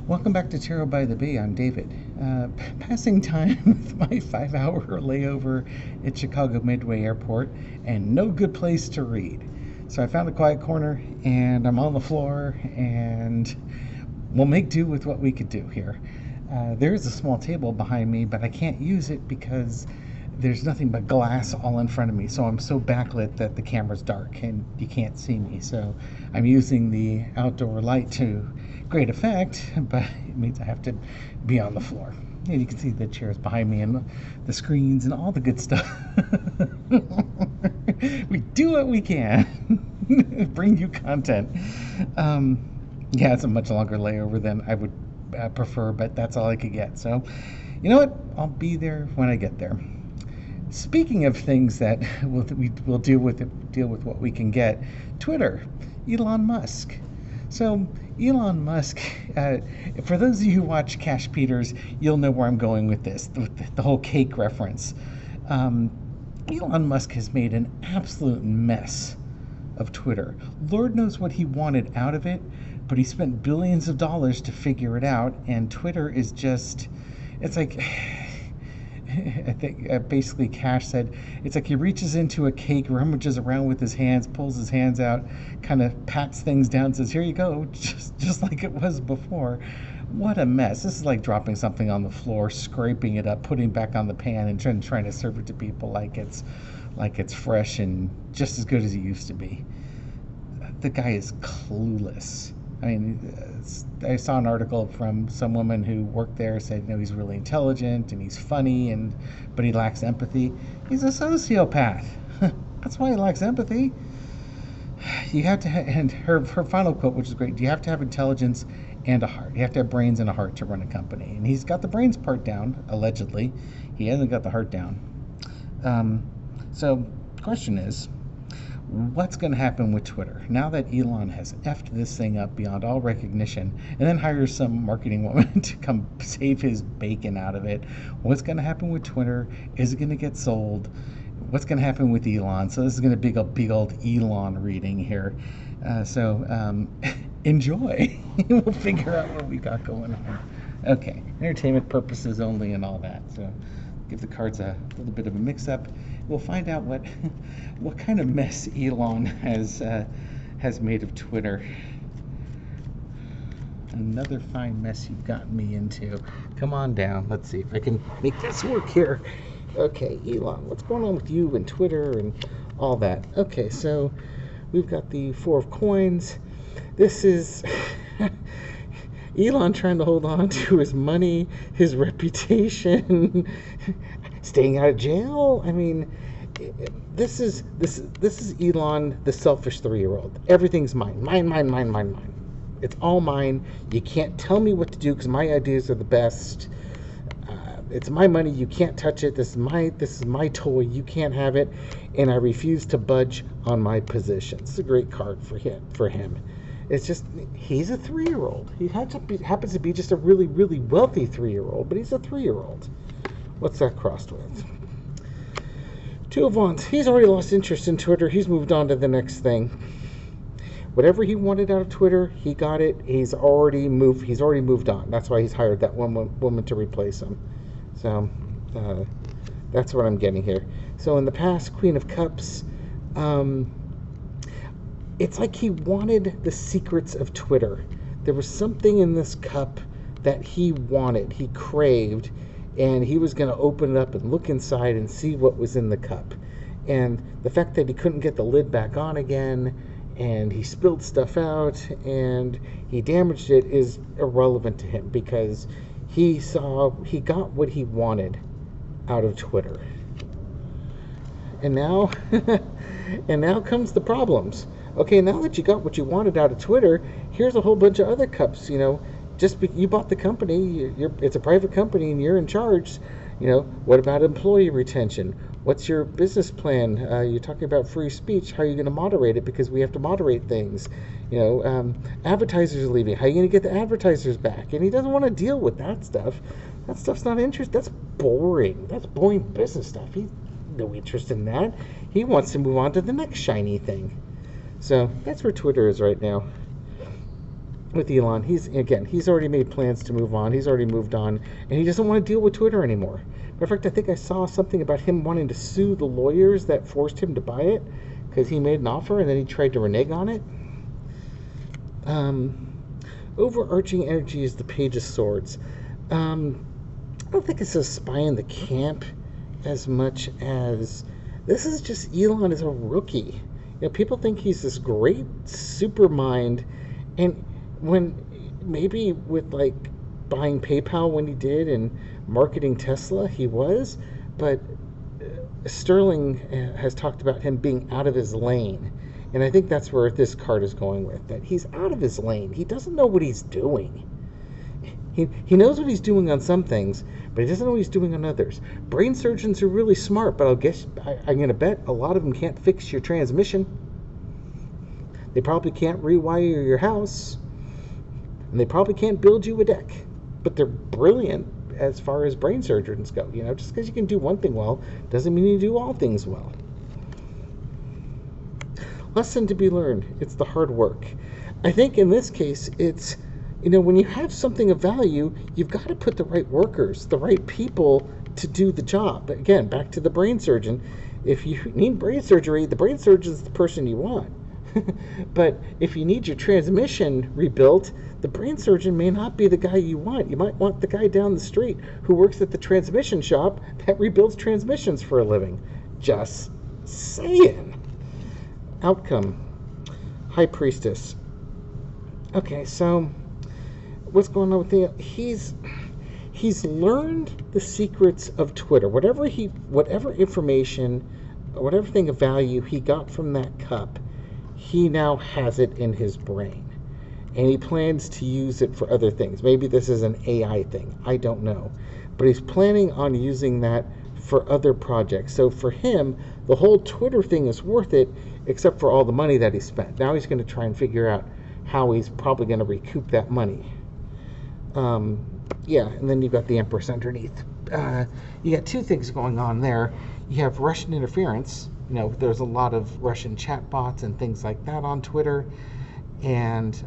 Welcome back to Tarot by the Bay. I'm David. Passing time with my 5-hour layover at Chicago Midway Airport and no good place to read. So I found a quiet corner and I'm on the floor and we'll make do with what we could do here. There is a small table behind me, but I can't use it because there's nothing but glass all in front of me, so I'm so backlit that the camera's dark and you can't see me. So I'm using the outdoor light to great effect, but it means I have to be on the floor. And you can see the chairs behind me and the screens and all the good stuff. We do what we can. Bring you content. Yeah, it's a much longer layover than I would prefer, but that's all I could get. So, you know what? I'll be there when I get there. Speaking of things that we'll deal with what we can get, Twitter, Elon Musk. So Elon Musk, for those of you who watch Cash Peters, you'll know where I'm going with this, the whole cake reference. Elon Musk has made an absolute mess of Twitter. Lord knows what he wanted out of it, but he spent billions of dollars to figure it out, and Twitter is just, it's like, I think basically Cash said it's like he reaches into a cake, rummages around with his hands, pulls his hands out, kind of pats things down, says, "Here you go," just like it was before. What a mess! This is like dropping something on the floor, scraping it up, putting it back on the pan, and trying to serve it to people like it's fresh and just as good as it used to be. The guy is clueless. I mean, I saw an article from some woman who worked there, said, he's really intelligent and he's funny, but he lacks empathy. He's a sociopath. That's why he lacks empathy. You have to, and her final quote, which is great, you have to have intelligence and a heart. You have to have brains and a heart to run a company. And he's got the brains part down, allegedly. He hasn't got the heart down. So the question is, what's going to happen with Twitter now that Elon has effed this thing up beyond all recognition and then hires some marketing woman to come save his bacon out of it? What's going to happen with Twitter? Is it going to get sold? What's going to happen with Elon? So this is going to be a big old Elon reading here. So enjoy. We'll figure out what we got going on. Okay, entertainment purposes only and all that. So give the cards a little bit of a mix-up. We'll find out what kind of mess Elon has made of Twitter. Another fine mess you've gotten me into. Come on down. Let's see if I can make this work here. Okay, Elon, what's going on with you and Twitter and all that? Okay, so we've got the Four of Coins. This is Elon trying to hold on to his money, his reputation, staying out of jail. I mean, this is Elon, the selfish 3-year-old. Everything's mine. Mine. It's all mine. You can't tell me what to do because my ideas are the best. It's my money. You can't touch it. This is my toy. You can't have it, and I refuse to budge on my position. It's a great card for him. It's just, he's a 3-year-old. He happens to be just a really, really wealthy 3-year-old, but he's a 3-year-old. What's that crossed with? Two of Wands. He's already lost interest in Twitter. He's moved on to the next thing. Whatever he wanted out of Twitter, he got it. He's already moved on. That's why he's hired that woman to replace him. So that's what I'm getting here. So in the past, Queen of Cups, it's like he wanted the secrets of Twitter. There was something in this cup that he wanted, he craved, and he was going to open it up and look inside and see what was in the cup. And the fact that he couldn't get the lid back on again, and he spilled stuff out, and he damaged it is irrelevant to him because he got what he wanted out of Twitter. And now, comes the problems. Okay, now that you got what you wanted out of Twitter, here's a whole bunch of other cups. You bought the company. It's a private company, and you're in charge. What about employee retention? What's your business plan? You're talking about free speech. How are you going to moderate it? Because we have to moderate things. Advertisers are leaving. How are you going to get the advertisers back? And he doesn't want to deal with that stuff. That stuff's not interesting. That's boring. That's boring business stuff. He's no interest in that. He wants to move on to the next shiny thing. So that's where Twitter is right now. with Elon. He's already made plans to move on. He's already moved on, and he doesn't want to deal with Twitter anymore. Matter of fact, I think I saw something about him wanting to sue the lawyers that forced him to buy it because he made an offer and then he tried to renege on it. Overarching energy is the Page of Swords. I don't think it's a spy in the camp as much as this is just Elon is a rookie. People think he's this great super mind, and when maybe with like buying PayPal when he did and marketing Tesla, he was, but Sterling has talked about him being out of his lane, and I think that's where this card is going with, that he's out of his lane. He doesn't know what he's doing. He knows what he's doing on some things, but he doesn't know what he's doing on others. Brain surgeons are really smart, but I'm going to bet a lot of them can't fix your transmission. They probably can't rewire your house, and they probably can't build you a deck. But they're brilliant as far as brain surgeons go. Just because you can do one thing well doesn't mean you do all things well. Lesson to be learned: it's the hard work. I think in this case, it's when you have something of value, you've got to put the right workers, the right people to do the job. But again, back to the brain surgeon. If you need brain surgery, the brain surgeon is the person you want. But if you need your transmission rebuilt, the brain surgeon may not be the guy you want. You might want the guy down the street who works at the transmission shop that rebuilds transmissions for a living. Just saying. Outcome: High Priestess. Okay, so what's going on with he's learned the secrets of Twitter. Whatever information, whatever thing of value he got from that cup, he now has it in his brain, and he plans to use it for other things. Maybe this is an AI thing, I don't know, but he's planning on using that for other projects. So for him, the whole Twitter thing is worth it, except for all the money that he spent. Now he's going to try and figure out how he's probably going to recoup that money. And then you've got the Empress underneath. You got two things going on there. You have Russian interference. There's a lot of Russian chatbots and things like that on Twitter. And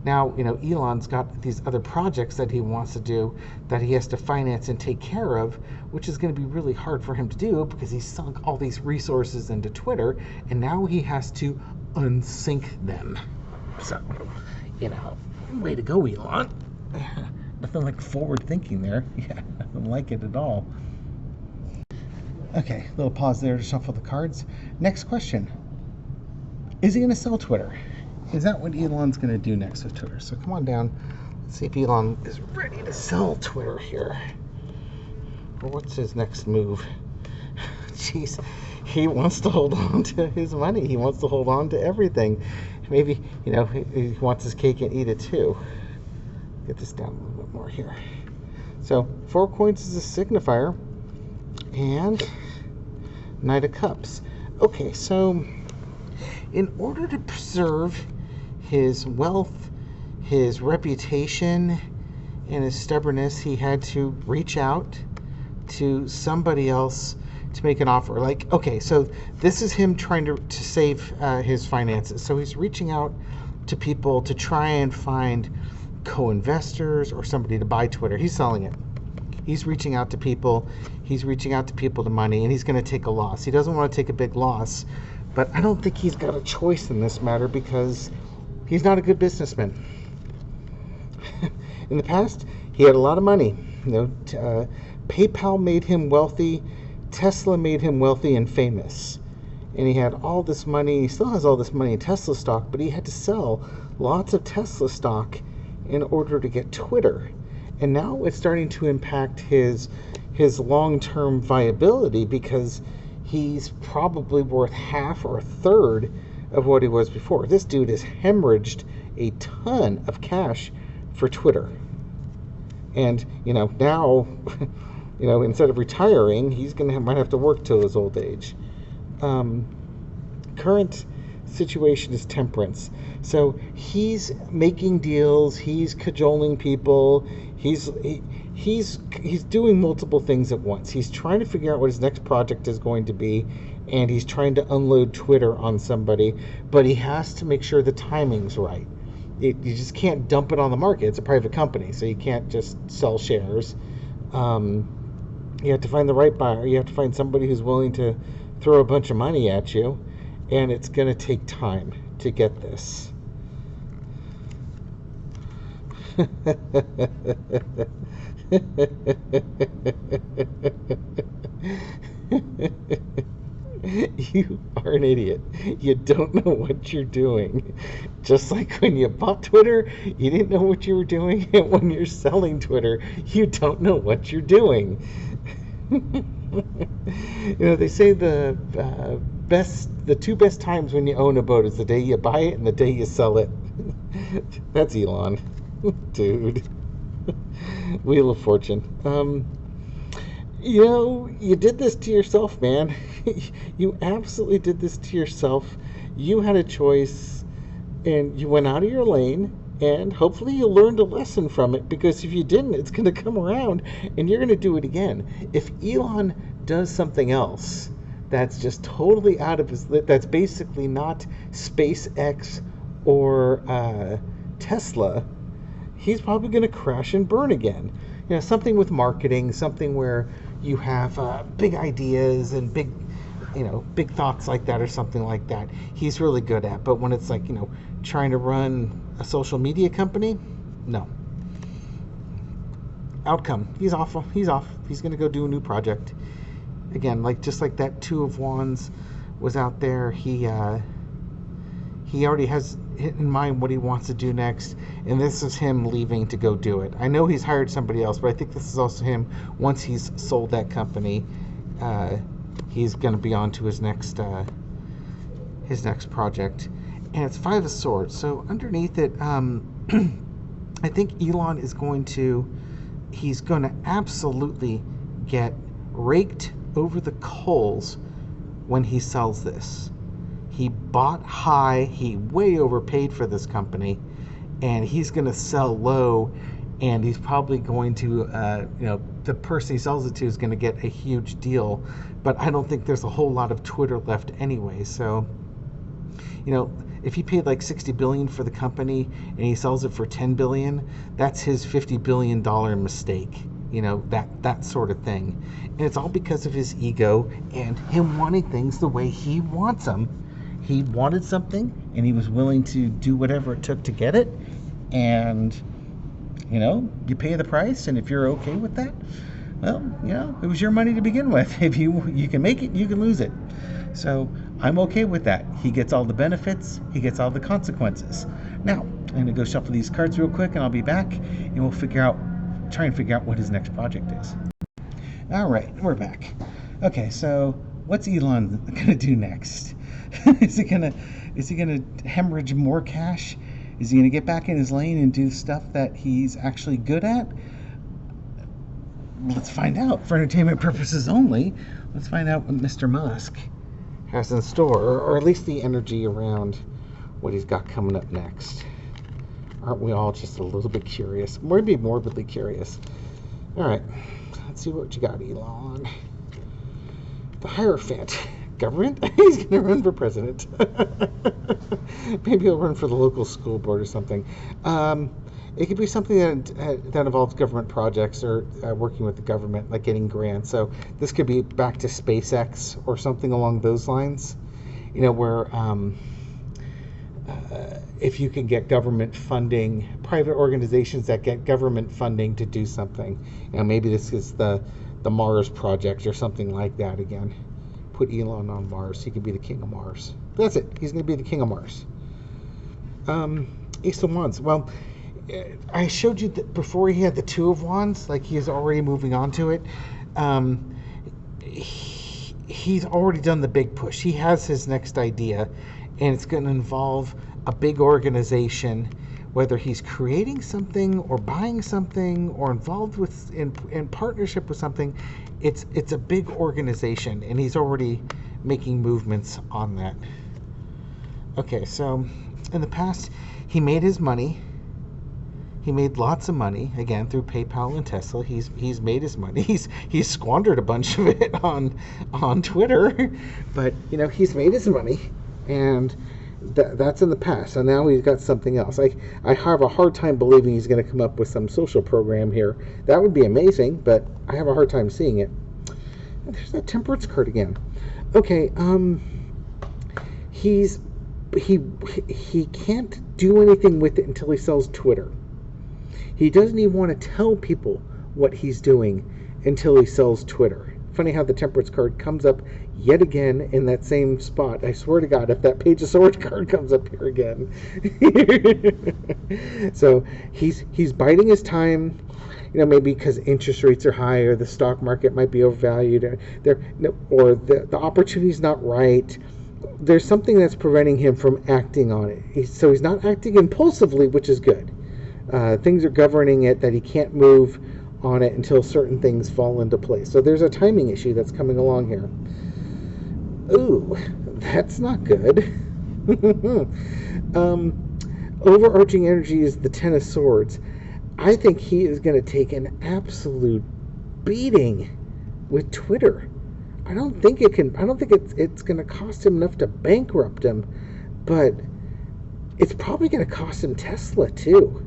now, Elon's got these other projects that he wants to do that he has to finance and take care of, which is going to be really hard for him to do because he's sunk all these resources into Twitter, and now he has to unsink them. So, way to go, Elon. Nothing like forward thinking there. Yeah, I don't like it at all. Okay, little pause there to shuffle the cards. Next question. Is he going to sell Twitter? Is that what Elon's going to do next with Twitter? So come on down. Let's see if Elon is ready to sell Twitter here. Or what's his next move? Jeez, he wants to hold on to his money. He wants to hold on to everything. Maybe, he wants his cake and eat it too. Get this down a little bit more here. So 4 coins is a signifier, and Knight of Cups. Okay, so in order to preserve his wealth, his reputation, and his stubbornness, he had to reach out to somebody else to make an offer. So this is him trying to save his finances. So he's reaching out to people to try and find co-investors or somebody to buy Twitter. He's selling it. He's reaching out to people. He's reaching out to people to money, and he's going to take a loss. He doesn't want to take a big loss, but I don't think he's got a choice in this matter because he's not a good businessman. In the past, he had a lot of money. PayPal made him wealthy. Tesla made him wealthy and famous. And he had all this money. He still has all this money in Tesla stock, but he had to sell lots of Tesla stock in order to get Twitter. And now it's starting to impact his long-term viability because he's probably worth half or a third of what he was before. This dude has hemorrhaged a ton of cash for Twitter. And, now, instead of retiring, he's might have to work till his old age. Current situation is temperance. So he's making deals, he's cajoling people, he's doing multiple things at once. He's trying to figure out what his next project is going to be, and he's trying to unload Twitter on somebody, but he has to make sure the timing's right. You just can't dump it on the market. It's a private company, so you can't just sell shares. You have to find the right buyer. You have to find somebody who's willing to throw a bunch of money at you, and it's going to take time to get this. You are an idiot. You don't know what you're doing. Just like when you bought Twitter, you didn't know what you were doing, and when you're selling Twitter, you don't know what you're doing. They say the two best times when you own a boat is the day you buy it and the day you sell it. That's Elon, dude. Wheel of Fortune. You did this to yourself, man. You absolutely did this to yourself. You had a choice, and you went out of your lane, and hopefully you learned a lesson from it, because if you didn't, it's going to come around, and you're going to do it again. If Elon does something else that's just totally out of his... that's basically not SpaceX or Tesla, he's probably going to crash and burn again. Something with marketing, something where you have big ideas and big thoughts like that, or something like that, he's really good at. But when it's like, trying to run a social media company, no. Outcome, he's off. He's going to go do a new project. Again, just like that Two of Wands was out there, he already has in mind what he wants to do next, and this is him leaving to go do it. I know he's hired somebody else, but I think this is also him. Once he's sold that company, he's going to be on to his next project. And it's Five of Swords. So underneath it, I think Elon is going to absolutely get raked over the coals when he sells this. He bought high, he way overpaid for this company, and he's going to sell low, and he's probably going to, the person he sells it to is going to get a huge deal, but I don't think there's a whole lot of Twitter left anyway. So, if he paid like $60 billion for the company and he sells it for $10 billion, that's his $50 billion mistake. That sort of thing. And it's all because of his ego and him wanting things the way he wants them. He wanted something, and he was willing to do whatever it took to get it. And, you pay the price, and if you're okay with that, well, it was your money to begin with. If you can make it, you can lose it. So I'm okay with that. He gets all the benefits. He gets all the consequences. Now, I'm going to go shuffle these cards real quick, and I'll be back, and we'll try and figure out what his next project is. All right, we're back. Okay, so what's Elon going to do next? Is he gonna hemorrhage more cash? Is he gonna get back in his lane and do stuff that he's actually good at? Let's find out. For entertainment purposes only, let's find out what Mr. Musk has in store, or at least the energy around what he's got coming up next. Aren't we all just a little bit curious? Maybe morbidly curious. All right, let's see what you got, Elon. The Hierophant. Government? He's going to run for president. Maybe he'll run for the local school board or something. It could be something that involves government projects or working with the government, like getting grants. So this could be back to SpaceX or something along those lines. Where if you can get government funding, private organizations that get government funding to do something. Maybe this is the Mars project or something like that again. Put Elon on Mars. He could be the king of Mars. That's it. He's going to be the king of Mars. Ace of Wands. Well, I showed you that before he had the Two of Wands, like he is already moving on to it. He's already done the big push. He has his next idea, and it's going to involve a big organization, whether he's creating something or buying something or involved with in partnership with something. It's a big organization, and he's already making movements on that. Okay, so in the past, he made his money. He made lots of money, again, through PayPal and Tesla. He's made his money. He's squandered a bunch of it on Twitter, but he's made his money, and that's in the past. So now he's got something else. I have a hard time believing he's going to come up with some social program here. That would be amazing, but I have a hard time seeing it. There's that temperance card again. Okay, he's he can't do anything with it until he sells Twitter. He doesn't even want to tell people what he's doing until he sells Twitter. Funny how the temperance card comes up yet again in that same spot. I swear to God, if that Page of Swords card comes up here again. So he's biding his time, maybe because interest rates are high or the stock market might be overvalued, or the opportunity's not right. There's something that's preventing him from acting on it. So he's not acting impulsively, which is good. Things are governing it that he can't move on it until certain things fall into place. So there's a timing issue that's coming along here. Ooh, that's not good. Overarching energy is the Ten of Swords. I think he is going to take an absolute beating with Twitter. I don't think it's going to cost him enough to bankrupt him, but it's probably going to cost him Tesla too.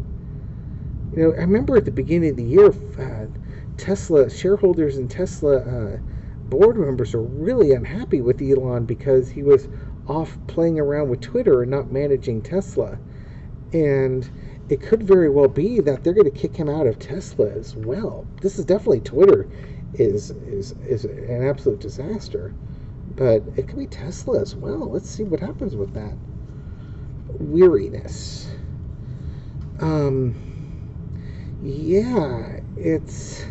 I remember at the beginning of the year, Tesla shareholders and Tesla board members are really unhappy with Elon because he was off playing around with Twitter and not managing Tesla. And it could very well be that they're going to kick him out of Tesla as well. This is definitely Twitter is an absolute disaster. But it could be Tesla as well. Let's see what happens with that. Weariness. Yeah, does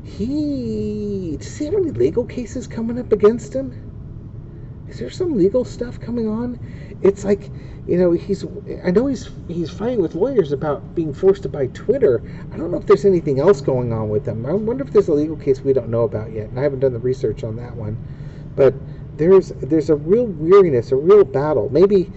he have any legal cases coming up against him? Is there some legal stuff coming on? It's like, I know he's fighting with lawyers about being forced to buy Twitter. I don't know if there's anything else going on with him. I wonder if there's a legal case we don't know about yet, and I haven't done the research on that one. But there's a real weariness, a real battle. Maybe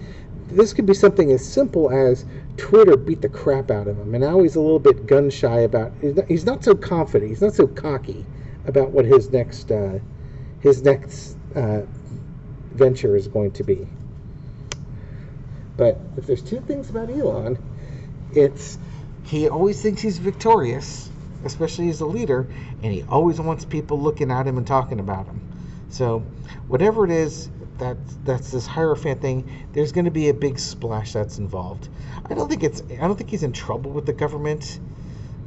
this could be something as simple as Twitter beat the crap out of him, and now he's a little bit gun shy about. He's not so confident. He's not so cocky about what his next venture is going to be. But if there's two things about Elon, it's he always thinks he's victorious, especially as a leader, and he always wants people looking at him and talking about him. So whatever it is, that's this Hierophant thing. There's going to be a big splash that's involved. I don't think he's in trouble with the government,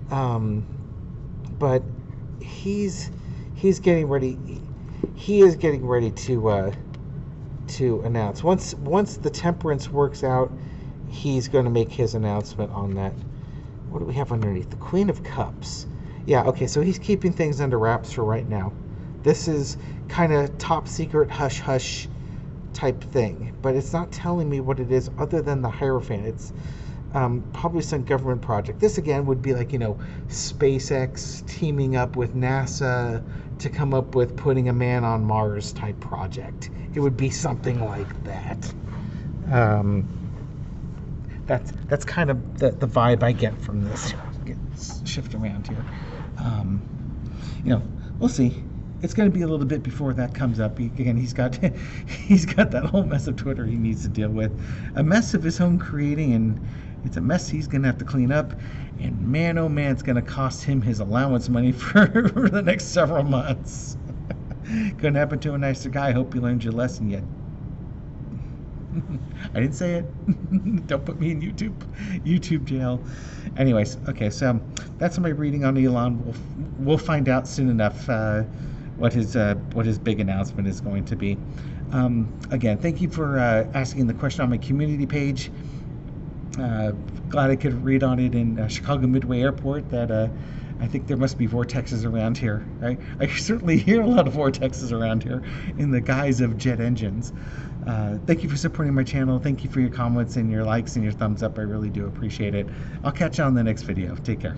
but he's getting ready. He is getting ready to announce. Once the temperance works out, he's going to make his announcement on that. What do we have underneath? The Queen of Cups. Yeah, okay, so he's keeping things under wraps for right now. This is kind of top secret, hush hush type thing, but it's not telling me what it is other than the Hierophant. It's probably some government project. This again would be like, SpaceX teaming up with NASA to come up with putting a man on Mars type project. It would be something like that. That's kind of the vibe I get from this. Shift around here. We'll see. It's going to be a little bit before that comes up. Again, he's got that whole mess of Twitter he needs to deal with, a mess of his own creating, and it's a mess he's going to have to clean up. And man, oh man, it's going to cost him his allowance money for the next several months. Couldn't happen to a nicer guy. Hope you learned your lesson yet. I didn't say it. Don't put me in YouTube jail. Anyways, okay, so that's my reading on Elon. We'll find out soon enough what his big announcement is going to be. Again, thank you for asking the question on my community page. Glad I could read on it in Chicago Midway Airport that I think there must be vortexes around here. I certainly hear a lot of vortexes around here in the guise of jet engines. Thank you for supporting my channel. Thank you for your comments and your likes and your thumbs up. I really do appreciate it. I'll catch you on the next video. Take care.